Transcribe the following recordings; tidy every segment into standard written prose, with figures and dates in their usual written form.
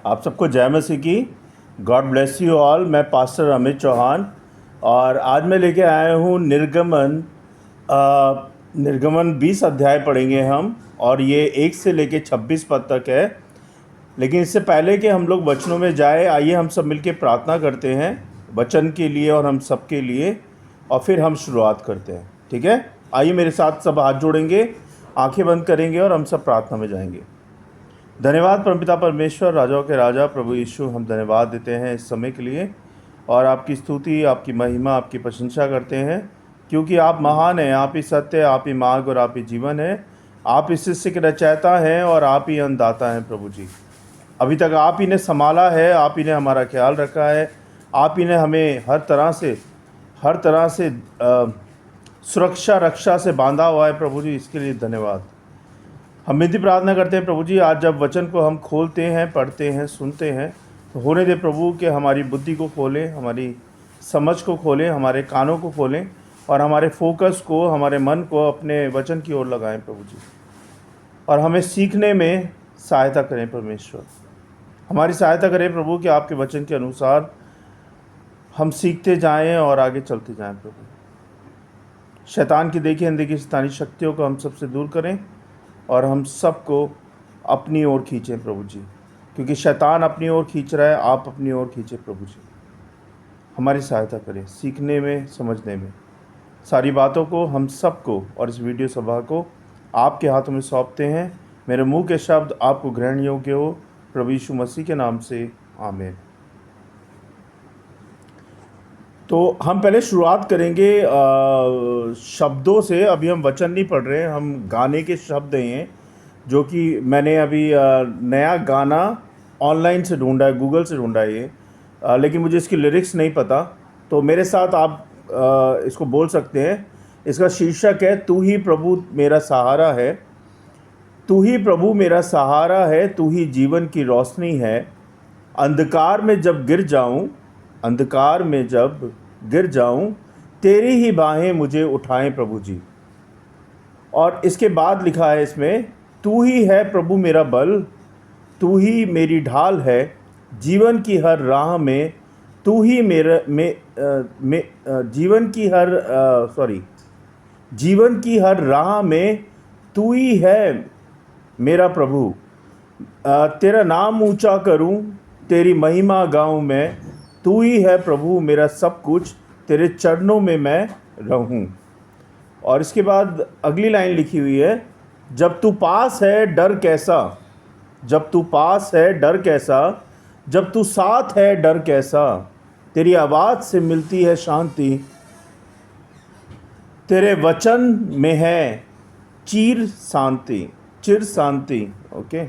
आप सबको जय मसीह की। God bless you all. मैं पास्टर अमित चौहान और आज मैं लेके आया हूँ निर्गमन 20 अध्याय पढ़ेंगे हम, और ये 1 से लेके 26 पद तक है। लेकिन इससे पहले कि हम लोग वचनों में जाए, आइए हम सब मिलके प्रार्थना करते हैं वचन के लिए और हम सब के लिए, और फिर हम शुरुआत करते हैं। ठीक है, आइए मेरे साथ सब हाथ जोड़ेंगे, आंखें बंद करेंगे और हम सब प्रार्थना में जाएंगे। धन्यवाद परमपिता परमेश्वर, राजाओं के राजा प्रभु यीशु, हम धन्यवाद देते हैं इस समय के लिए और आपकी स्तुति, आपकी महिमा, आपकी प्रशंसा करते हैं, क्योंकि आप महान हैं, आप ही सत्य, आप ही मार्ग और आप ही जीवन है। आप इस शिष्य के रचयिता हैं और आप ही अन्नदाता हैं। प्रभु जी, अभी तक आप ही ने संभाला है, आप ही ने हमारा ख्याल रखा है, आप ही ने हमें हर तरह से सुरक्षा रक्षा से बांधा हुआ है। प्रभु जी, इसके लिए धन्यवाद। हम विनती प्रार्थना करते हैं प्रभु जी, आज जब वचन को हम खोलते हैं, पढ़ते हैं, सुनते हैं, तो होने दे प्रभु कि हमारी बुद्धि को खोलें, हमारी समझ को खोलें, हमारे कानों को खोलें और हमारे फोकस को, हमारे मन को अपने वचन की ओर लगाएं प्रभु जी, और हमें सीखने में सहायता करें। परमेश्वर, हमारी सहायता करें प्रभु कि आपके वचन के अनुसार हम सीखते जाएं और आगे चलते जाएं। प्रभु, शैतान की देखी अनदेखी शैतानी शक्तियों को हम सबसे दूर करें और हम सबको अपनी ओर खींचें प्रभु जी, क्योंकि शैतान अपनी ओर खींच रहा है, आप अपनी ओर खींचें प्रभु जी। हमारी सहायता करें सीखने में, समझने में। सारी बातों को, हम सबको और इस वीडियो सभा को आपके हाथों में सौंपते हैं। मेरे मुंह के शब्द आपको ग्रहण योग्य हो, प्रभु यीशु मसीह के नाम से, आमीन। तो हम पहले शुरुआत करेंगे शब्दों से। अभी हम वचन नहीं पढ़ रहे हैं, हम गाने के शब्द हैं, जो कि मैंने अभी नया गाना ऑनलाइन से ढूंढा है, गूगल से ढूंढा है ये, लेकिन मुझे इसकी लिरिक्स नहीं पता, तो मेरे साथ आप इसको बोल सकते हैं। इसका शीर्षक है, तू ही प्रभु मेरा सहारा है, तू ही प्रभु मेरा सहारा है, तू ही जीवन की रोशनी है। अंधकार में जब गिर जाऊं, तेरी ही बाहें मुझे उठाएं प्रभु जी। और इसके बाद लिखा है इसमें, तू ही है प्रभु मेरा बल, तू ही मेरी ढाल है, जीवन की हर राह में तू ही जीवन की हर राह में तू ही है मेरा प्रभु। तेरा नाम ऊंचा करूं, तेरी महिमा गाऊं मैं, तू ही है प्रभु मेरा सब कुछ, तेरे चरणों में मैं रहूं। और इसके बाद अगली लाइन लिखी हुई है, जब तू पास है डर कैसा, जब तू पास है डर कैसा, जब तू साथ है डर कैसा, तेरी आवाज़ से मिलती है शांति, तेरे वचन में है चिर शांति। ओके,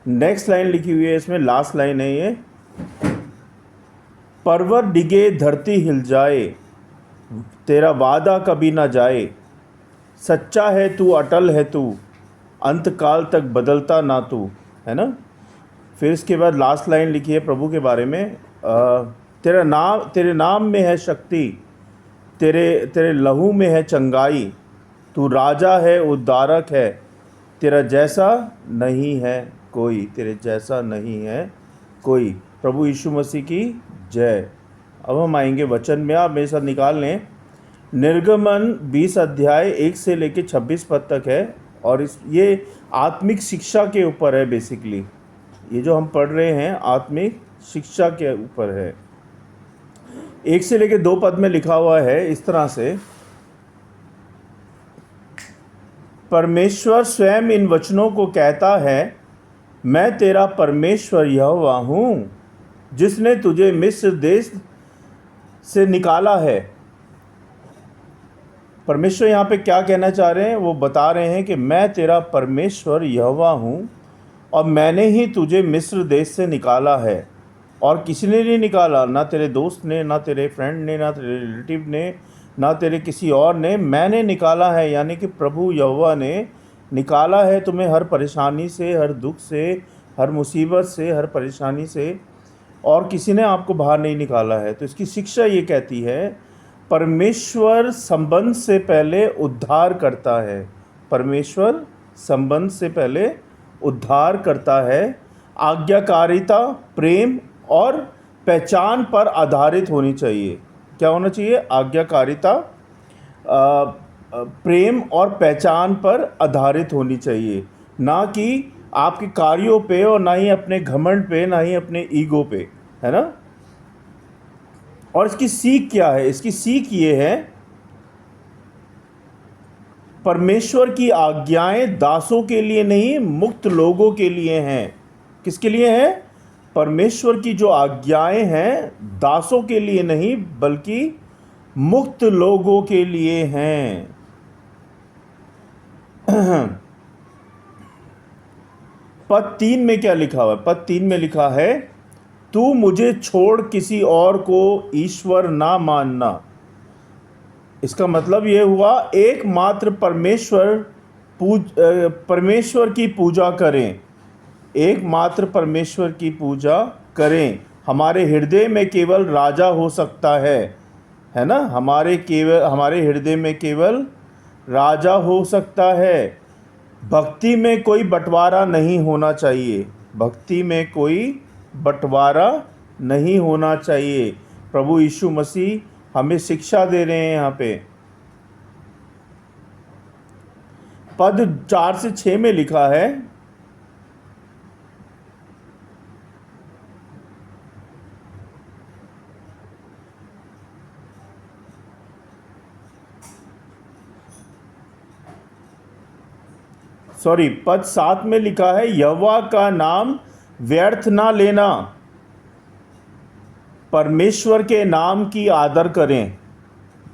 नेक्स्ट लाइन लिखी हुई है इसमें, लास्ट लाइन है ये, पर्वत डिगे धरती हिल जाए, तेरा वादा कभी ना जाए, सच्चा है तू, अटल है तू, अंत काल तक बदलता ना तू, है ना। फिर इसके बाद लास्ट लाइन लिखी है प्रभु के बारे में, तेरे नाम में है शक्ति, तेरे लहू में है चंगाई, तू राजा है, उद्धारक है, तेरा जैसा नहीं है कोई, तेरे जैसा नहीं है कोई। प्रभु यीशु मसीह की जय। अब हम आएंगे वचन में, आप मेरे साथ निकाल लें। निर्गमन 20 अध्याय 1 से लेकर 26 पद तक है, और ये आत्मिक शिक्षा के ऊपर है। बेसिकली ये जो हम पढ़ रहे हैं आत्मिक शिक्षा के ऊपर है। 1 से लेकर 2 पद में लिखा हुआ है इस तरह से, परमेश्वर स्वयं इन वचनों को कहता है, मैं तेरा परमेश्वर यहोवा हूँ, जिसने तुझे मिस्र देश से निकाला है। परमेश्वर यहाँ पे क्या कहना चाह रहे हैं, वो बता रहे हैं कि मैं तेरा परमेश्वर यहोवा हूँ और मैंने ही तुझे मिस्र देश से निकाला है, और किसी ने नहीं निकाला, ना तेरे दोस्त ने, ना तेरे फ्रेंड ने, ना तेरे रिलेटिव ने, ना तेरे किसी और ने, मैंने निकाला है। यानी कि प्रभु यहोवा ने निकाला है तुम्हें हर परेशानी से, हर दुख से, हर मुसीबत से, हर परेशानी से, और किसी ने आपको बाहर नहीं निकाला है। तो इसकी शिक्षा ये कहती है, परमेश्वर संबंध से पहले उद्धार करता है। परमेश्वर संबंध से पहले उद्धार करता है। आज्ञाकारिता, प्रेम और पहचान पर आधारित होनी चाहिए। क्या होना चाहिए? आज्ञाकारिता, प्रेम और पहचान पर आधारित होनी चाहिए, ना कि आपके कार्यों पे और ना ही अपने घमंड पे, ना ही अपने ईगो पे, है ना। और इसकी सीख क्या है? इसकी सीख ये है, परमेश्वर की आज्ञाएं दासों के लिए नहीं, मुक्त लोगों के लिए हैं। किसके लिए हैं? परमेश्वर की जो आज्ञाएं हैं दासों के लिए नहीं, बल्कि मुक्त लोगों के लिए हैं। पद 3 में क्या लिखा हुआ है? पद 3 में लिखा है, तू मुझे छोड़ किसी और को ईश्वर ना मानना। इसका मतलब ये हुआ, एकमात्र परमेश्वर की पूजा करें, एकमात्र परमेश्वर की पूजा करें। हमारे हृदय में केवल राजा हो सकता है ना। हमारे हृदय में केवल राजा हो सकता है। भक्ति में कोई बंटवारा नहीं होना चाहिए, भक्ति में कोई बंटवारा नहीं होना चाहिए। प्रभु यीशु मसीह हमें शिक्षा दे रहे हैं यहाँ पे। पद 4 से 6 में लिखा है, पद 7 में लिखा है, यहोवा का नाम व्यर्थ ना लेना। परमेश्वर के नाम की आदर करें,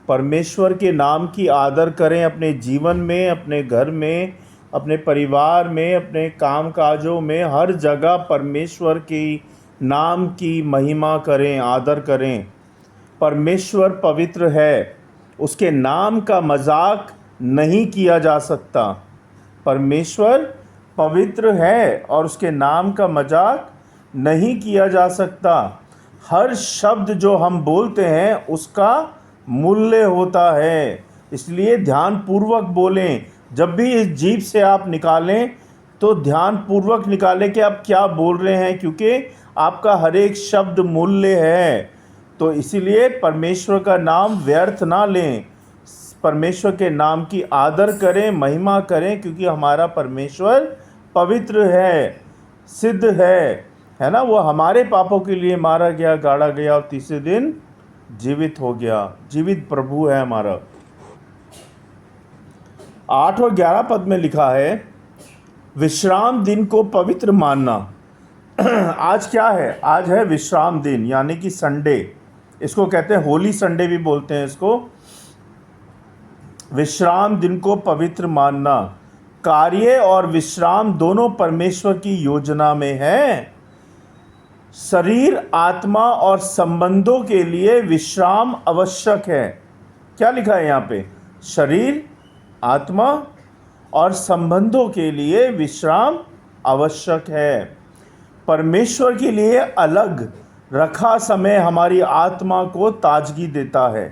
परमेश्वर के नाम की आदर करें अपने जीवन में, अपने घर में, अपने परिवार में, अपने काम काजों में, हर जगह परमेश्वर की नाम की महिमा करें, आदर करें। परमेश्वर पवित्र है, उसके नाम का मजाक नहीं किया जा सकता। परमेश्वर पवित्र है और उसके नाम का मजाक नहीं किया जा सकता। हर शब्द जो हम बोलते हैं उसका मूल्य होता है, इसलिए ध्यानपूर्वक बोलें। जब भी इस जीभ से आप निकालें तो ध्यानपूर्वक निकालें कि आप क्या बोल रहे हैं, क्योंकि आपका हर एक शब्द मूल्य है। तो इसीलिए परमेश्वर का नाम व्यर्थ ना लें, परमेश्वर के नाम की आदर करें, महिमा करें, क्योंकि हमारा परमेश्वर पवित्र है, सिद्ध है ना। वो हमारे पापों के लिए मारा गया, गाड़ा गया और तीसरे दिन जीवित हो गया। जीवित प्रभु है हमारा। 8 और 11 पद में लिखा है, विश्राम दिन को पवित्र मानना। आज क्या है? आज है विश्राम दिन, यानी कि संडे। इसको कहते हैं होली संडे भी बोलते हैं इसको। विश्राम दिन को पवित्र मानना। कार्य और विश्राम दोनों परमेश्वर की योजना में है। शरीर, आत्मा और संबंधों के लिए विश्राम आवश्यक है। क्या लिखा है यहाँ पे? शरीर, आत्मा और संबंधों के लिए विश्राम आवश्यक है। परमेश्वर के लिए अलग रखा समय हमारी आत्मा को ताजगी देता है।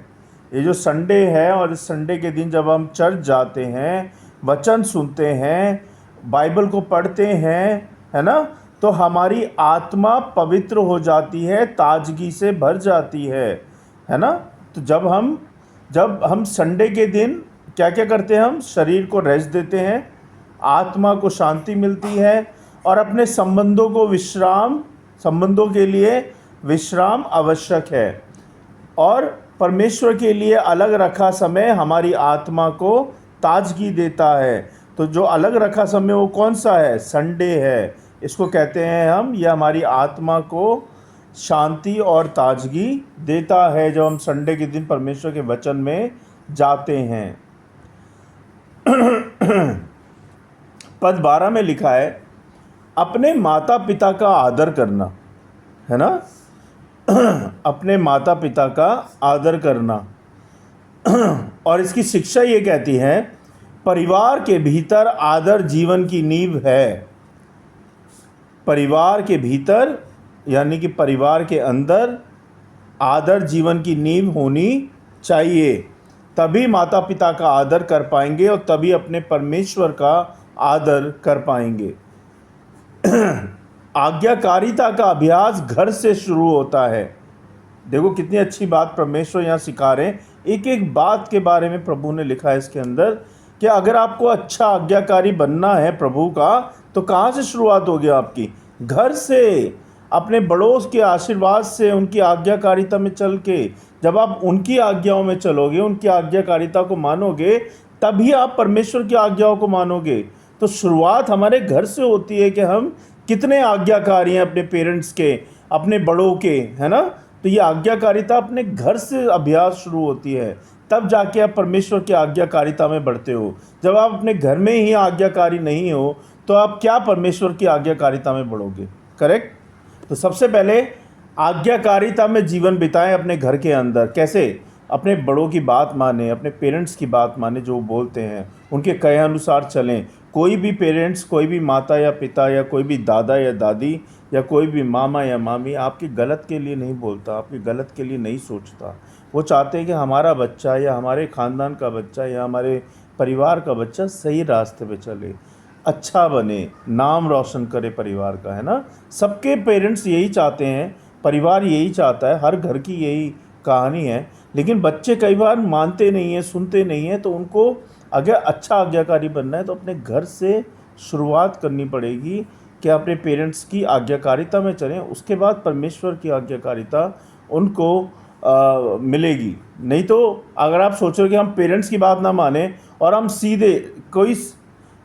ये जो संडे है, और इस संडे के दिन जब हम चर्च जाते हैं, वचन सुनते हैं, बाइबल को पढ़ते हैं, है ना, तो हमारी आत्मा पवित्र हो जाती है, ताजगी से भर जाती है ना। तो जब हम संडे के दिन क्या क्या करते हैं? हम शरीर को रेस्ट देते हैं, आत्मा को शांति मिलती है, और अपने संबंधों के लिए विश्राम आवश्यक है। और परमेश्वर के लिए अलग रखा समय हमारी आत्मा को ताजगी देता है। तो जो अलग रखा समय वो कौन सा है? संडे है। इसको कहते हैं हम, यह हमारी आत्मा को शांति और ताजगी देता है जब हम संडे के दिन परमेश्वर के वचन में जाते हैं। पद 12 में लिखा है, अपने माता पिता का आदर करना, है ना। अपने माता पिता का आदर करना। और इसकी शिक्षा ये कहती है, परिवार के भीतर आदर जीवन की नींव है। परिवार के भीतर यानी कि परिवार के अंदर आदर जीवन की नींव होनी चाहिए। तभी माता पिता का आदर कर पाएंगे और तभी अपने परमेश्वर का आदर कर पाएंगे। आज्ञाकारिता का अभ्यास घर से शुरू होता है। देखो कितनी अच्छी बात परमेश्वर यहाँ सिखा रहे हैं। एक एक बात के बारे में प्रभु ने लिखा है इसके अंदर कि अगर आपको अच्छा आज्ञाकारी बनना है प्रभु का, तो कहाँ से शुरुआत होगी आपकी? घर से, अपने बड़ों के आशीर्वाद से, उनकी आज्ञाकारिता में चल के। जब आप उनकी आज्ञाओं में चलोगे, उनकी आज्ञाकारिता को मानोगे, तभी आप परमेश्वर की आज्ञाओं को मानोगे। तो शुरुआत हमारे घर से होती है कि हम कितने आज्ञाकारी हैं अपने पेरेंट्स के, अपने बड़ों के, है ना। तो ये आज्ञाकारिता अपने घर से अभ्यास शुरू होती है, तब जाके आप परमेश्वर की आज्ञाकारिता में बढ़ते हो। जब आप अपने घर में ही आज्ञाकारी नहीं हो, तो आप क्या परमेश्वर की आज्ञाकारिता में बढ़ोगे? करेक्ट। तो सबसे पहले आज्ञाकारिता में जीवन बिताएं अपने घर के अंदर। कैसे? अपने बड़ों की बात माने, अपने पेरेंट्स की बात माने, जो बोलते हैं उनके कहे अनुसार चलें। कोई भी पेरेंट्स, कोई भी माता या पिता या कोई भी दादा या दादी या कोई भी मामा या मामी आपकी गलत के लिए नहीं बोलता, आपकी गलत के लिए नहीं सोचता। वो चाहते हैं कि हमारा बच्चा या हमारे ख़ानदान का बच्चा या हमारे परिवार का बच्चा सही रास्ते पे चले, अच्छा बने, नाम रोशन करे परिवार का, है ना। सबके पेरेंट्स यही चाहते हैं, परिवार यही चाहता है, हर घर की यही कहानी है। लेकिन बच्चे कई बार मानते नहीं हैं, सुनते नहीं हैं। तो उनको अगर अच्छा आज्ञाकारी बनना है तो अपने घर से शुरुआत करनी पड़ेगी कि अपने पेरेंट्स की आज्ञाकारिता में चलें। उसके बाद परमेश्वर की आज्ञाकारिता उनको मिलेगी। नहीं तो अगर आप सोचो कि हम पेरेंट्स की बात ना माने और हम सीधे, कोई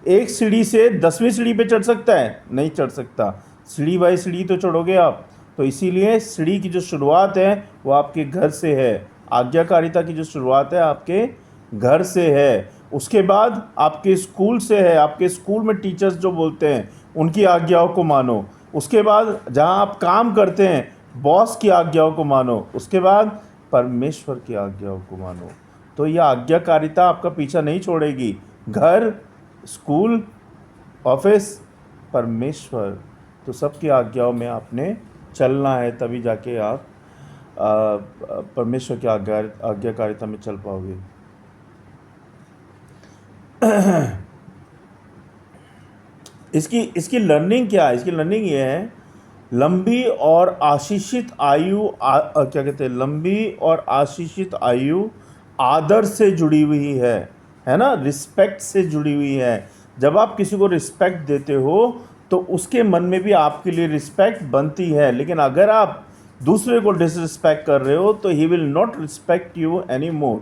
एक सीढ़ी से 10वीं सीढ़ी पे चढ़ सकता है? नहीं चढ़ सकता। सीढ़ी बाई सीढ़ी तो चढ़ोगे आप। तो इसीलिए सीढ़ी की जो शुरुआत है वो आपके घर से है। आज्ञाकारिता की जो शुरुआत है आपके घर से है। उसके बाद आपके स्कूल से है। आपके स्कूल में टीचर्स जो बोलते हैं उनकी आज्ञाओं को मानो। उसके बाद जहाँ आप काम करते हैं, बॉस की आज्ञाओं को मानो। उसके बाद परमेश्वर की आज्ञाओं को मानो। तो यह आज्ञाकारिता आपका पीछा नहीं छोड़ेगी। घर, स्कूल, ऑफिस, परमेश्वर, तो सबकी आज्ञाओं में आपने चलना है, तभी जाके आप परमेश्वर की आज्ञाकारिता में चल पाओगे। इसकी लर्निंग क्या है? इसकी लर्निंग ये है, लंबी और आशीषित आयु क्या कहते हैं, लंबी और आशीषित आयु आदर से जुड़ी हुई है ना, रिस्पेक्ट से जुड़ी हुई है। जब आप किसी को रिस्पेक्ट देते हो तो उसके मन में भी आपके लिए रिस्पेक्ट बनती है। लेकिन अगर आप दूसरे को डिसरिस्पेक्ट कर रहे हो तो he will not respect you any more,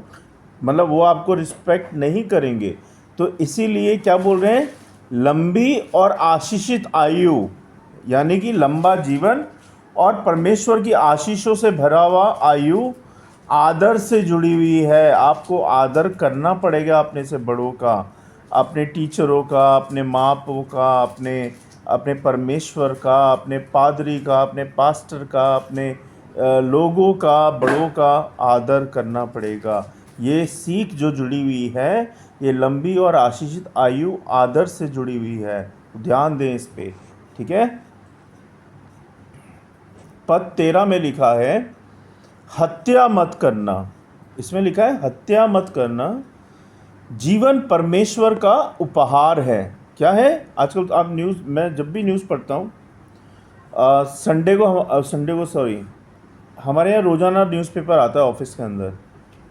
मतलब वो आपको रिस्पेक्ट नहीं करेंगे। तो इसीलिए क्या बोल रहे हैं, लंबी और आशीषित आयु, यानी कि लंबा जीवन और परमेश्वर की आशीषों से भरा हुआ आयु आदर से जुड़ी हुई है। आपको आदर करना पड़ेगा अपने से बड़ों का, अपने टीचरों का, अपने माँ बापों का, अपने परमेश्वर का, अपने पादरी का, अपने पास्टर का, अपने लोगों का, बड़ों का आदर करना पड़ेगा। ये सीख जो जुड़ी हुई है, ये लंबी और आशीषित आयु आदर से जुड़ी हुई है। ध्यान दें इस पे, ठीक है। पद 13 में लिखा है हत्या मत करना। इसमें लिखा है हत्या मत करना। जीवन परमेश्वर का उपहार है। क्या है? आजकल तो आप न्यूज़, मैं जब भी न्यूज़ पढ़ता हूँ, हमारे यहाँ रोज़ाना न्यूज़पेपर आता है ऑफिस के अंदर,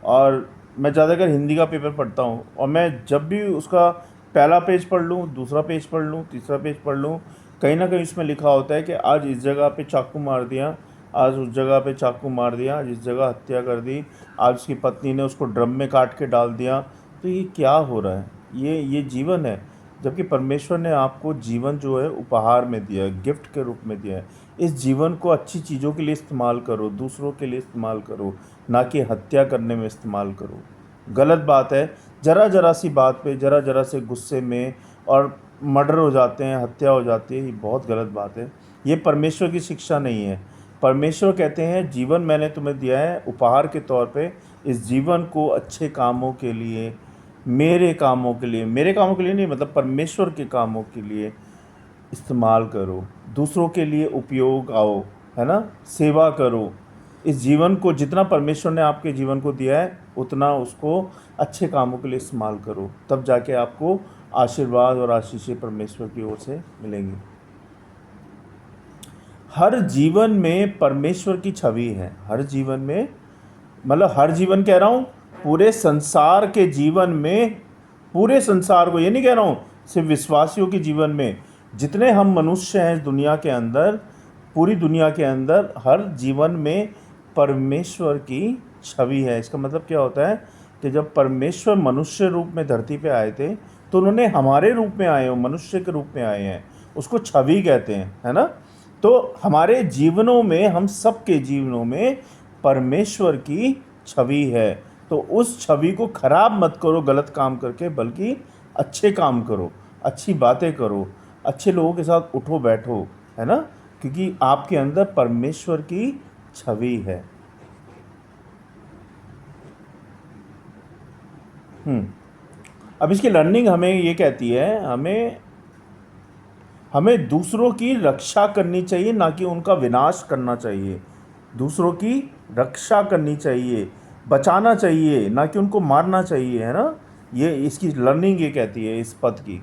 और मैं ज़्यादातर हिंदी का पेपर पढ़ता हूँ। और मैं जब भी उसका पहला पेज पढ़ लूँ, दूसरा पेज पढ़ लूँ, तीसरा पेज पढ़ लूँ, कहीं ना कहीं इसमें लिखा होता है कि आज इस जगह पे चाकू मार दिया, आज उस जगह पे चाकू मार दिया, आज इस जगह हत्या कर दी, आज उसकी पत्नी ने उसको ड्रम में काट के डाल दिया। तो ये क्या हो रहा है? ये जीवन है। जबकि परमेश्वर ने आपको जीवन जो है उपहार में दिया है, गिफ्ट के रूप में दिया है। इस जीवन को अच्छी चीज़ों के लिए इस्तेमाल करो, दूसरों के लिए इस्तेमाल करो, ना कि हत्या करने में इस्तेमाल करो। गलत बात है, ज़रा सी बात पे, ज़रा से गुस्से में और मर्डर हो जाते हैं, हत्या हो जाती है। ये बहुत गलत बात है। ये परमेश्वर की शिक्षा नहीं है। परमेश्वर कहते हैं जीवन मैंने तुम्हें दिया है उपहार के तौर पे, इस जीवन को अच्छे कामों के लिए, मेरे कामों के लिए नहीं, मतलब परमेश्वर के कामों के लिए इस्तेमाल करो, दूसरों के लिए उपयोग आओ, है ना, सेवा करो। इस जीवन को जितना परमेश्वर ने आपके जीवन को दिया है उतना उसको अच्छे कामों के लिए इस्तेमाल करो, तब जाके आपको आशीर्वाद और आशीषें परमेश्वर की ओर से मिलेंगी। हर जीवन में परमेश्वर की छवि है। हर जीवन में, मतलब हर जीवन कह रहा हूँ, पूरे संसार के जीवन में, पूरे संसार को, ये नहीं कह रहा हूँ सिर्फ विश्वासियों के जीवन में, जितने हम मनुष्य हैं दुनिया के अंदर, पूरी दुनिया के अंदर हर जीवन में परमेश्वर की छवि है। इसका मतलब क्या होता है कि जब परमेश्वर मनुष्य रूप में धरती पे आए थे तो उन्होंने हमारे रूप में आए हो, मनुष्य के रूप में आए हैं, उसको छवि कहते हैं, है ना। तो हमारे जीवनों में, हम सबके जीवनों में परमेश्वर की छवि है। तो उस छवि को खराब मत करो गलत काम करके, बल्कि अच्छे काम करो, अच्छी बातें करो, अच्छे लोगों के साथ उठो बैठो, है ना, क्योंकि आपके अंदर परमेश्वर की छवि है। अब इसकी लर्निंग हमें ये कहती है, हमें दूसरों की रक्षा करनी चाहिए, ना कि उनका विनाश करना चाहिए। दूसरों की रक्षा करनी चाहिए, बचाना चाहिए, ना कि उनको मारना चाहिए, है ना। ये इसकी लर्निंग ये कहती है इस पद की।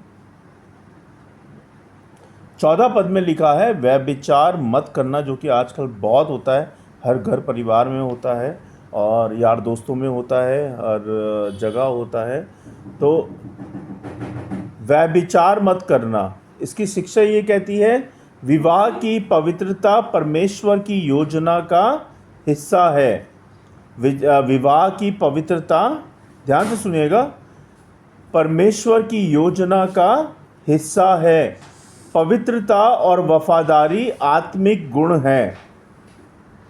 14 पद में लिखा है व्यभिचार मत करना, जो कि आजकल बहुत होता है, हर घर परिवार में होता है और यार दोस्तों में होता है, हर जगह होता है। तो व्यभिचार मत करना, इसकी शिक्षा ये कहती है विवाह की पवित्रता परमेश्वर की योजना का हिस्सा है। विवाह की पवित्रता, ध्यान से सुनिएगा, परमेश्वर की योजना का हिस्सा है। पवित्रता और वफादारी आत्मिक गुण है।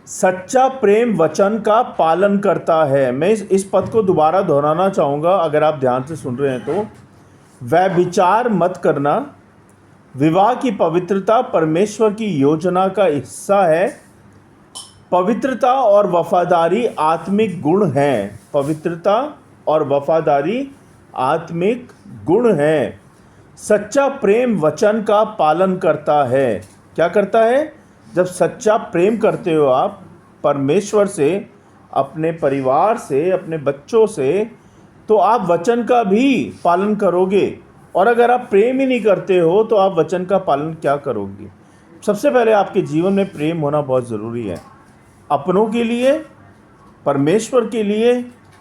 सच्चा प्रेम वचन का पालन करता है। मैं इस पद को दोबारा दोहराना चाहूँगा, अगर आप ध्यान से सुन रहे हैं तो। व्यभिचार मत करना, विवाह की पवित्रता परमेश्वर की योजना का हिस्सा है। पवित्रता और वफादारी आत्मिक गुण है। पवित्रता और वफादारी आत्मिक गुण है। सच्चा प्रेम वचन का पालन करता है। क्या करता है? जब सच्चा प्रेम करते हो आप परमेश्वर से, अपने परिवार से, अपने बच्चों से, तो आप वचन का भी पालन करोगे। और अगर आप प्रेम ही नहीं करते हो तो आप वचन का पालन क्या करोगे? सबसे पहले आपके जीवन में प्रेम होना बहुत ज़रूरी है, अपनों के लिए, परमेश्वर के लिए,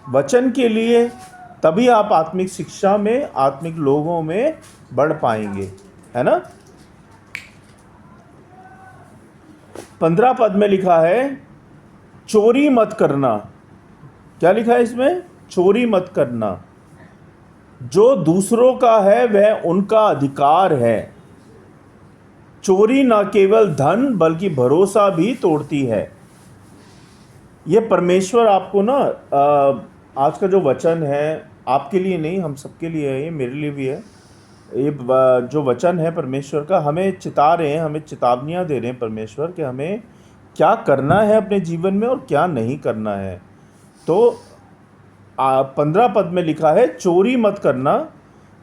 वचन के लिए। तभी आप आत्मिक शिक्षा में, आत्मिक लोगों में बढ़ पाएंगे, है ना। 15 पद में लिखा है चोरी मत करना। क्या लिखा है इसमें? चोरी मत करना। जो दूसरों का है वह उनका अधिकार है। चोरी न केवल धन बल्कि भरोसा भी तोड़ती है। ये परमेश्वर आपको ना, आज का जो वचन है, आपके लिए नहीं, हम सबके लिए है, ये मेरे लिए भी है। ये जो वचन है परमेश्वर का, हमें चिता रहे हैं, हमें चेतावनियाँ दे रहे हैं परमेश्वर कि हमें क्या करना है अपने जीवन में और क्या नहीं करना है। तो 15 पद में लिखा है चोरी मत करना।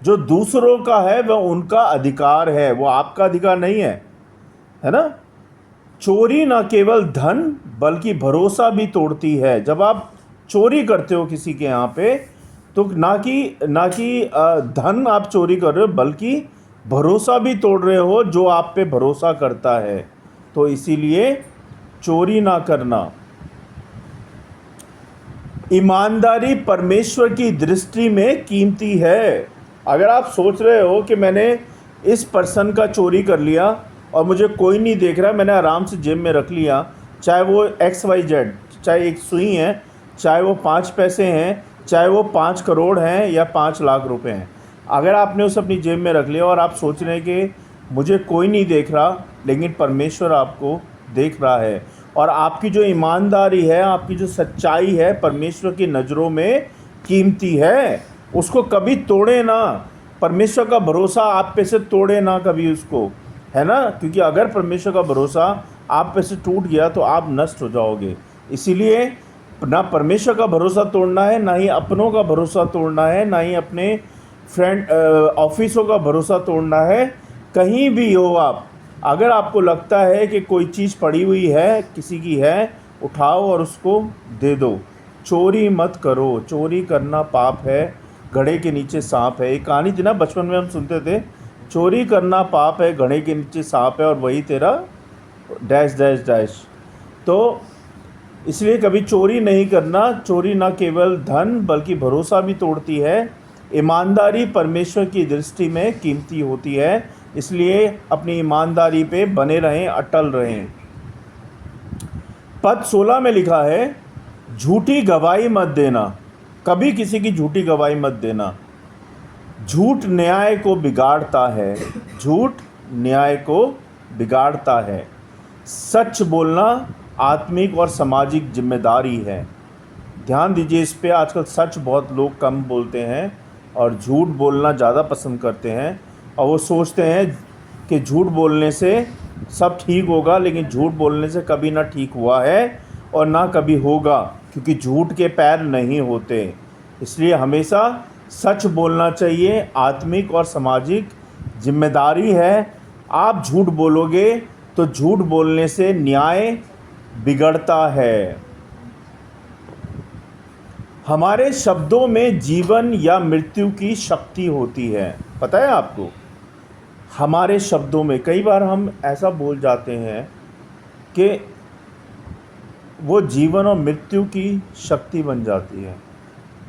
जो दूसरों का है वह उनका अधिकार है, वो आपका अधिकार नहीं है ना। चोरी ना केवल धन बल्कि भरोसा भी तोड़ती है। जब आप चोरी करते हो किसी के यहाँ पे, तो ना कि धन आप चोरी कर रहे हो, बल्कि भरोसा भी तोड़ रहे हो जो आप पे भरोसा करता है। तो इसीलिए चोरी ना करना। ईमानदारी परमेश्वर की दृष्टि में कीमती है। अगर आप सोच रहे हो कि मैंने इस पर्सन का चोरी कर लिया और मुझे कोई नहीं देख रहा, मैंने आराम से जेब में रख लिया, चाहे वो XYZ, चाहे एक सुई है, चाहे वो 5 पैसे हैं, चाहे वो 5 करोड़ हैं या 5 लाख रुपए हैं, अगर आपने उसे अपनी जेब में रख लिया और आप सोच रहे हैं कि मुझे कोई नहीं देख रहा, लेकिन परमेश्वर आपको देख रहा है, और आपकी जो ईमानदारी है, आपकी जो सच्चाई है परमेश्वर की नज़रों में कीमती है, उसको कभी तोड़े ना। परमेश्वर का भरोसा आप पे से तोड़े ना कभी उसको, है ना, क्योंकि अगर परमेश्वर का भरोसा आप पे से टूट गया तो आप नष्ट हो जाओगे। इसीलिए ना परमेश्वर का भरोसा तोड़ना है, ना ही अपनों का भरोसा तोड़ना है, ना ही अपने फ्रेंड ऑफिसों का भरोसा तोड़ना है। कहीं भी हो आप, अगर आपको लगता है कि कोई चीज़ पड़ी हुई है, किसी की है, उठाओ और उसको दे दो। चोरी मत करो, चोरी करना पाप है, घड़े के नीचे सांप है। एक कहानी थी ना, बचपन में हम सुनते थे, चोरी करना पाप है, घड़े के नीचे सांप है और वही तेरा डैश डैश डैश। तो इसलिए कभी चोरी नहीं करना। चोरी न केवल धन बल्कि भरोसा भी तोड़ती है। ईमानदारी परमेश्वर की दृष्टि में कीमती होती है, इसलिए अपनी ईमानदारी पे बने रहें, अटल रहें। पद 16 में लिखा है, झूठी गवाही मत देना। कभी किसी की झूठी गवाही मत देना। झूठ न्याय को बिगाड़ता है। झूठ न्याय को बिगाड़ता है। सच बोलना आत्मिक और सामाजिक जिम्मेदारी है। ध्यान दीजिए इस पे। आजकल सच बहुत लोग कम बोलते हैं और झूठ बोलना ज़्यादा पसंद करते हैं, और वो सोचते हैं कि झूठ बोलने से सब ठीक होगा, लेकिन झूठ बोलने से कभी ना ठीक हुआ है और ना कभी होगा, क्योंकि झूठ के पैर नहीं होते। इसलिए हमेशा सच बोलना चाहिए। आत्मिक और सामाजिक जिम्मेदारी है। आप झूठ बोलोगे तो झूठ बोलने से न्याय बिगड़ता है। हमारे शब्दों में जीवन या मृत्यु की शक्ति होती है। पता है आपको? हमारे शब्दों में कई बार हम ऐसा बोल जाते हैं कि वो जीवन और मृत्यु की शक्ति बन जाती है।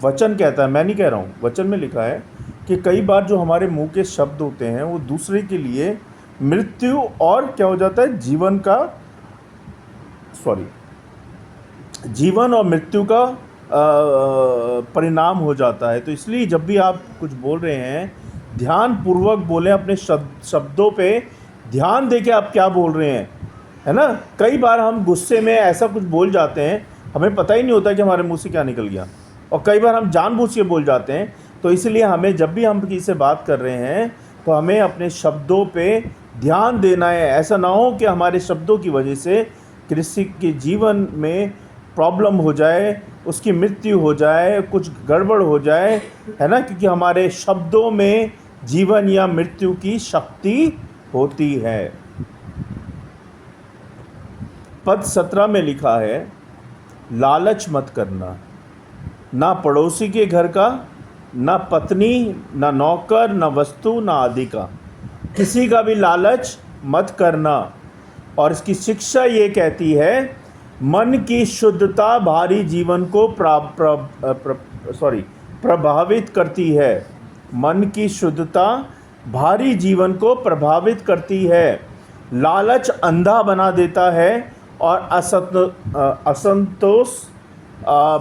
वचन कहता है, मैं नहीं कह रहा हूँ, वचन में लिखा है कि कई बार जो हमारे मुंह के शब्द होते हैं वो दूसरे के लिए मृत्यु और क्या हो जाता है, जीवन और मृत्यु का परिणाम हो जाता है। तो इसलिए जब भी आप कुछ बोल रहे हैं, ध्यान पूर्वक बोलें। अपने शब्दों पे ध्यान देके आप क्या बोल रहे हैं, है ना। कई बार हम गुस्से में ऐसा कुछ बोल जाते हैं, हमें पता ही नहीं होता कि हमारे मुंह से क्या निकल गया, और कई बार हम जानबूझ के बोल जाते हैं। तो इसलिए हमें जब भी हम किसी से बात कर रहे हैं तो हमें अपने शब्दों पे ध्यान देना है। ऐसा ना हो कि हमारे शब्दों की वजह से किसी के जीवन में प्रॉब्लम हो जाए, उसकी मृत्यु हो जाए, कुछ गड़बड़ हो जाए, है ना, क्योंकि हमारे शब्दों में जीवन या मृत्यु की शक्ति होती है। पद 17 में लिखा है, लालच मत करना, ना पड़ोसी के घर का, ना पत्नी, ना नौकर, ना वस्तु, ना आदि का। किसी का भी लालच मत करना। और इसकी शिक्षा ये कहती है, मन की शुद्धता भारी जीवन को प्रभावित करती है। मन की शुद्धता भारी जीवन को प्रभावित करती है। लालच अंधा बना देता है और असंतोष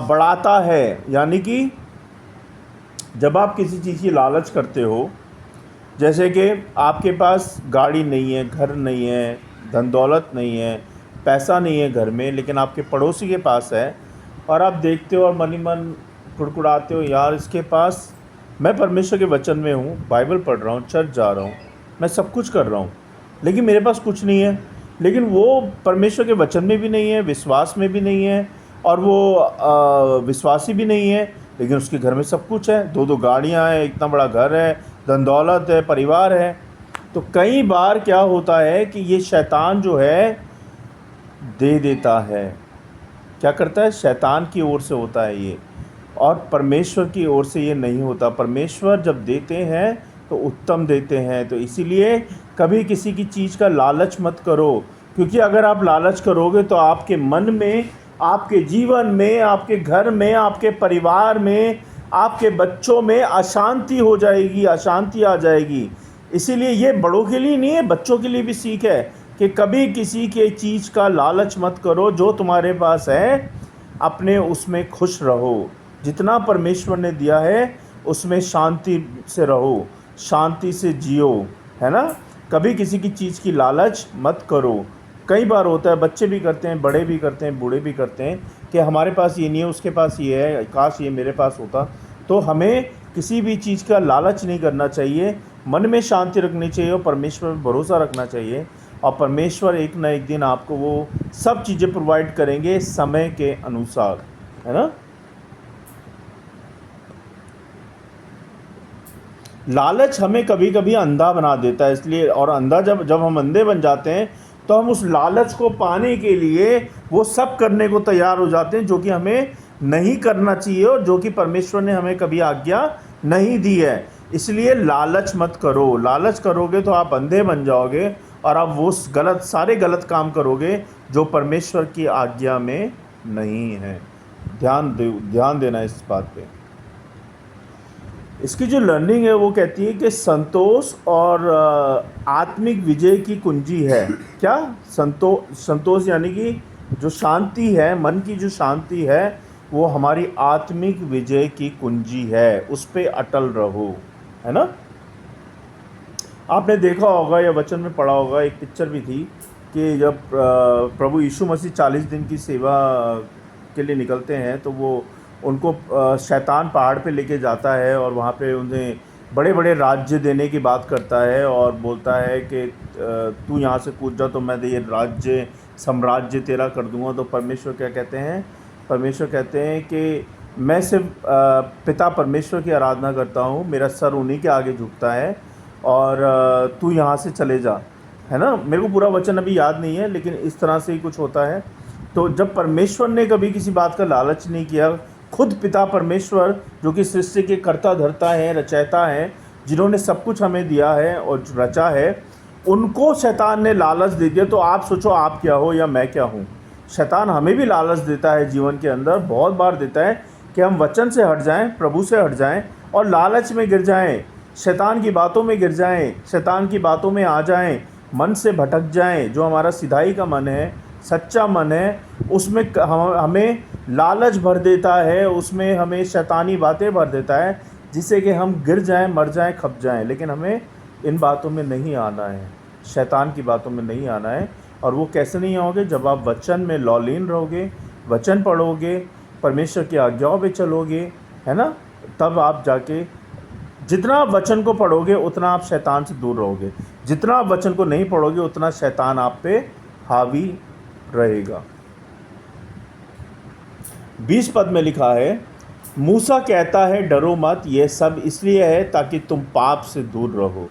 बढ़ाता है। यानी कि जब आप किसी चीज़ की लालच करते हो, जैसे कि आपके पास गाड़ी नहीं है, घर नहीं है, धन दौलत नहीं है, पैसा नहीं है घर में, लेकिन आपके पड़ोसी के पास है, और आप देखते हो और मन ही मन कुड़कुड़ाते हो, यार इसके पास, मैं परमेश्वर के वचन में हूँ, बाइबल पढ़ रहा हूँ, चर्च जा रहा हूँ, मैं सब कुछ कर रहा हूँ, लेकिन मेरे पास कुछ नहीं है। लेकिन वो परमेश्वर के वचन में भी नहीं है, विश्वास में भी नहीं है, और वो विश्वासी भी नहीं है, लेकिन उसके घर में सब कुछ है। 2-2 गाड़ियाँ हैं, इतना बड़ा घर है, धन दौलत है, परिवार है। तो कई बार क्या होता है कि ये शैतान जो है दे देता है। क्या करता है? शैतान की ओर से होता है ये, और परमेश्वर की ओर से ये नहीं होता। परमेश्वर जब देते हैं तो उत्तम देते हैं। तो इसीलिए कभी किसी की चीज़ का लालच मत करो, क्योंकि अगर आप लालच करोगे तो आपके मन में, आपके जीवन में, आपके घर में, आपके परिवार में, आपके बच्चों में अशांति हो जाएगी, अशांति आ जाएगी। इसीलिए ये बड़ों के लिए नहीं है, बच्चों के लिए भी सीख है कि कभी किसी के चीज़ का लालच मत करो। जो तुम्हारे पास है अपने उसमें खुश रहो। जितना परमेश्वर ने दिया है उसमें शांति से रहो, शांति से जियो, है ना। कभी किसी की चीज़ की लालच मत करो। कई बार होता है, बच्चे भी करते हैं, बड़े भी करते हैं, बूढ़े भी करते हैं, कि हमारे पास ये नहीं है, उसके पास ये है, काश ये मेरे पास होता। तो हमें किसी भी चीज़ का लालच नहीं करना चाहिए। मन में शांति रखनी चाहिए और परमेश्वर पर भरोसा रखना चाहिए, और परमेश्वर एक ना एक दिन आपको वो सब चीज़ें प्रोवाइड करेंगे समय के अनुसार, है ना। लालच हमें कभी कभी अंधा बना देता है, इसलिए, और अंधा जब हम अंधे बन जाते हैं तो हम उस लालच को पाने के लिए वो सब करने को तैयार हो जाते हैं जो कि हमें नहीं करना चाहिए और जो कि परमेश्वर ने हमें कभी आज्ञा नहीं दी है। इसलिए लालच मत करो। लालच करोगे तो आप अंधे बन जाओगे और आप वो सारे गलत काम करोगे जो परमेश्वर की आज्ञा में नहीं है। ध्यान देना इस बात पे। इसकी जो लर्निंग है वो कहती है कि संतोष और आत्मिक विजय की कुंजी है। क्या? संतोष यानी कि जो शांति है, मन की जो शांति है, वो हमारी आत्मिक विजय की कुंजी है। उस पे अटल रहो, है ना। आपने देखा होगा या वचन में पढ़ा होगा, एक पिक्चर भी थी कि जब प्रभु यीशु मसीह 40 दिन की सेवा के लिए निकलते हैं तो वो उनको शैतान पहाड़ पे लेके जाता है और वहाँ पे उन्हें बड़े बड़े राज्य देने की बात करता है और बोलता है कि तू यहाँ से कूद जा तो मैं ये राज्य साम्राज्य तेरा कर दूँगा। तो परमेश्वर क्या कहते हैं? परमेश्वर कहते हैं कि मैं सिर्फ पिता परमेश्वर की आराधना करता हूँ, मेरा सर उन्हीं के आगे झुकता है और तू यहाँ से चले जा, है ना। मेरे को पूरा वचन अभी याद नहीं है, लेकिन इस तरह से ही कुछ होता है। तो जब परमेश्वर ने कभी किसी बात का लालच नहीं किया, खुद पिता परमेश्वर जो कि सृष्टि के कर्ता धर्ता हैं, रचयिता हैं, जिन्होंने सब कुछ हमें दिया है और रचा है, उनको शैतान ने लालच दे दिया। तो आप सोचो आप क्या हो या मैं क्या हूँ। शैतान हमें भी लालच देता है जीवन के अंदर, बहुत बार देता है कि हम वचन से हट जाएं, प्रभु से हट जाएं और लालच में गिर जाएं, शैतान की बातों में गिर जाएं, शैतान की बातों में आ जाएं, मन से भटक जाएं। जो हमारा सिधाई का मन है, सच्चा मन है, उसमें हमें लालच भर देता है, उसमें हमें शैतानी बातें भर देता है, जिससे कि हम गिर जाएं, मर जाएं, खप जाएं। लेकिन हमें इन बातों में नहीं आना है, शैतान की बातों में नहीं आना है। और वो कैसे नहीं आओगे? जब आप वचन में लौलीन रहोगे, वचन पढ़ोगे, परमेश्वर की आज्ञाओं पे चलोगे, है ना। तब आप जाके जितना आप वचन को पढ़ोगे उतना आप शैतान से दूर रहोगे। जितना आप वचन को नहीं पढ़ोगे उतना शैतान आप पे हावी रहेगा। 20 पद में लिखा है, मूसा कहता है डरो मत, यह सब इसलिए है ताकि तुम पाप से दूर रहो।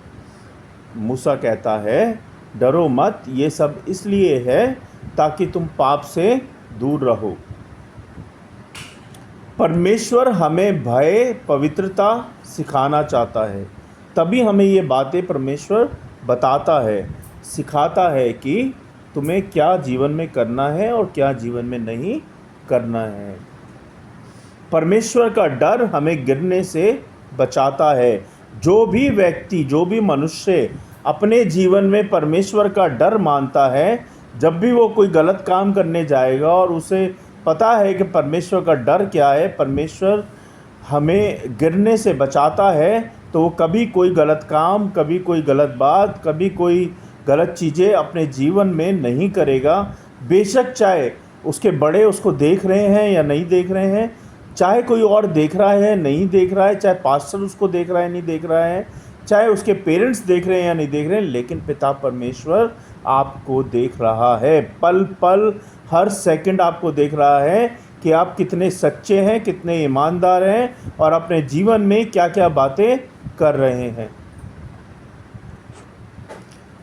मूसा कहता है डरो मत, ये सब इसलिए है ताकि तुम पाप से दूर रहो। परमेश्वर हमें भय, पवित्रता सिखाना चाहता है, तभी हमें ये बातें परमेश्वर बताता है, सिखाता है कि तुम्हें क्या जीवन में करना है और क्या जीवन में नहीं करना है। परमेश्वर का डर हमें गिरने से बचाता है। जो भी व्यक्ति, जो भी मनुष्य अपने जीवन में परमेश्वर का डर मानता है, जब भी वो कोई गलत काम करने जाएगा और उसे पता है कि परमेश्वर का डर क्या है, परमेश्वर हमें गिरने से बचाता है, तो वो कभी कोई गलत काम, कभी कोई गलत बात, कभी कोई गलत चीज़ें अपने जीवन में नहीं करेगा। बेशक चाहे उसके बड़े उसको देख रहे हैं या नहीं देख रहे हैं, चाहे कोई और देख रहा है नहीं देख रहा है, चाहे पास्टर उसको देख रहा है नहीं देख रहा है, चाहे उसके पेरेंट्स देख रहे हैं या नहीं देख रहे हैं, लेकिन पिता परमेश्वर आपको देख रहा है। पल पल, हर सेकंड आपको देख रहा है कि आप कितने सच्चे हैं, कितने ईमानदार हैं और अपने जीवन में क्या क्या बातें कर रहे हैं।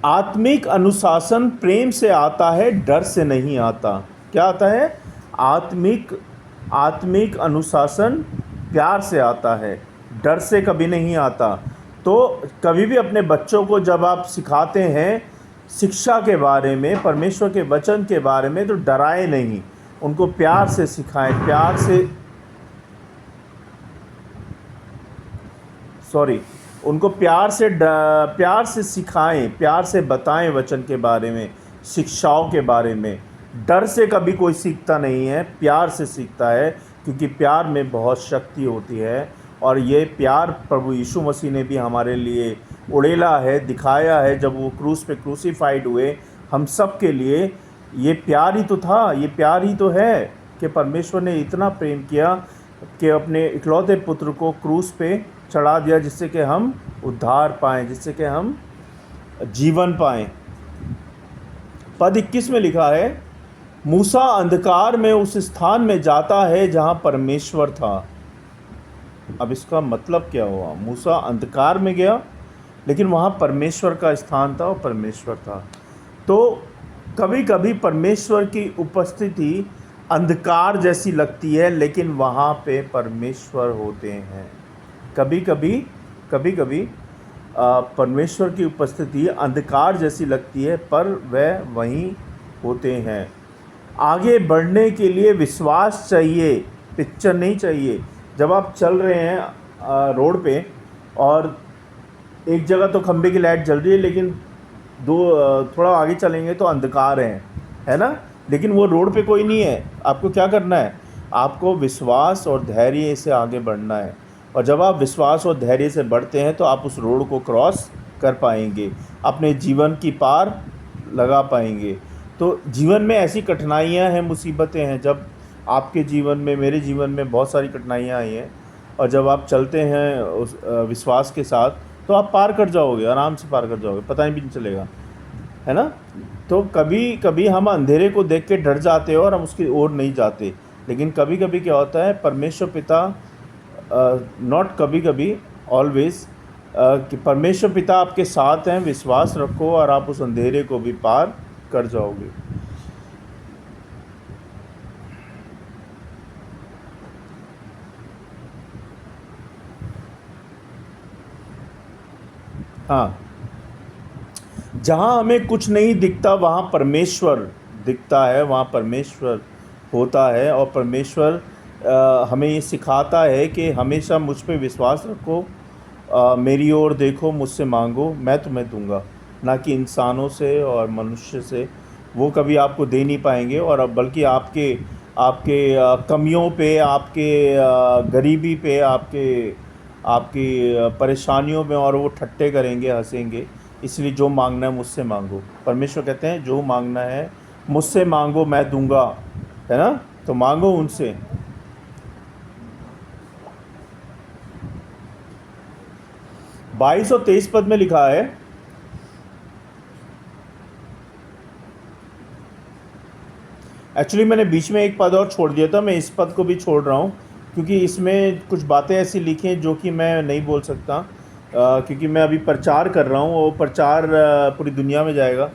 आत्मिक अनुशासन प्रेम से आता है, डर से नहीं आता। क्या आता है? आत्मिक अनुशासन प्यार से आता है, डर से कभी नहीं आता। तो कभी भी अपने बच्चों को जब आप सिखाते हैं शिक्षा के बारे में, परमेश्वर के वचन के बारे में, तो डराए नहीं, उनको प्यार से सिखाएं, उनको प्यार से सिखाएं, प्यार से बताएं वचन के बारे में, शिक्षाओं के बारे में। डर से कभी कोई सीखता नहीं है, प्यार से सीखता है, क्योंकि प्यार में बहुत शक्ति होती है। और ये प्यार प्रभु यीशु मसीह ने भी हमारे लिए उड़ेला है, दिखाया है। जब वो क्रूस पे क्रूसीफाइड हुए हम सब के लिए, ये प्यार ही तो था, ये प्यार ही तो है कि परमेश्वर ने इतना प्रेम किया कि अपने इकलौते पुत्र को क्रूस पे चढ़ा दिया, जिससे कि हम उद्धार पाएँ, जिससे कि हम जीवन पाएँ। पद 21 में लिखा है, मूसा अंधकार में उस स्थान में जाता है जहाँ परमेश्वर था। अब इसका मतलब क्या हुआ? मूसा अंधकार में गया, लेकिन वहाँ परमेश्वर का स्थान था और परमेश्वर था। तो कभी कभी परमेश्वर की उपस्थिति अंधकार जैसी लगती है, लेकिन वहाँ पे परमेश्वर होते हैं। कभी कभी परमेश्वर की उपस्थिति अंधकार जैसी लगती है, पर वह वहीं होते हैं। आगे बढ़ने के लिए विश्वास चाहिए, पिक्चर नहीं चाहिए। जब आप चल रहे हैं रोड पे और एक जगह तो खंबे की लाइट जल रही है, लेकिन थोड़ा आगे चलेंगे तो अंधकार है ना, लेकिन वो रोड पे कोई नहीं है। आपको क्या करना है? आपको विश्वास और धैर्य से आगे बढ़ना है, और जब आप विश्वास और धैर्य से बढ़ते हैं तो आप उस रोड को क्रॉस कर पाएंगे, अपने जीवन की पार लगा पाएंगे। तो जीवन में ऐसी कठिनाइयां हैं, मुसीबतें हैं। जब आपके जीवन में, मेरे जीवन में बहुत सारी कठिनाइयां आई हैं, और जब आप चलते हैं उस विश्वास के साथ, तो आप पार कर जाओगे, आराम से पार कर जाओगे, पता भी नहीं चलेगा, है ना। तो कभी कभी हम अंधेरे को देख के डर जाते हैं और हम उसकी ओर नहीं जाते, लेकिन कभी कभी क्या होता है, परमेश्वर पिता, नॉट कभी कभी, ऑलवेज, कि परमेश्वर पिता आपके साथ हैं, विश्वास रखो और आप उस अंधेरे को भी पार कर जाओगे। हाँ, जहाँ हमें कुछ नहीं दिखता वहाँ परमेश्वर दिखता है, वहाँ परमेश्वर होता है, और परमेश्वर हमें ये सिखाता है कि हमेशा मुझ पे विश्वास रखो, मेरी ओर देखो, मुझसे मांगो, मैं तुम्हें दूंगा। ना कि इंसानों से और मनुष्य से, वो कभी आपको दे नहीं पाएंगे, और अब बल्कि आपके आपके कमियों पे, आपके गरीबी पे, आपकी परेशानियों में, और वो ठट्टे करेंगे, हंसेंगे। इसलिए जो मांगना है मुझसे मांगो। परमेश्वर कहते हैं जो मांगना है मुझसे मांगो, मैं दूंगा, है ना। तो मांगो उनसे। बाईस और 23 पद में लिखा है, एक्चुअली मैंने बीच में एक पद और छोड़ दिया था, मैं इस पद को भी छोड़ रहा हूँ, क्योंकि इसमें कुछ बातें ऐसी लिखी हैं जो कि मैं नहीं बोल सकता, क्योंकि मैं अभी प्रचार कर रहा हूँ, वो प्रचार पूरी दुनिया में जाएगा,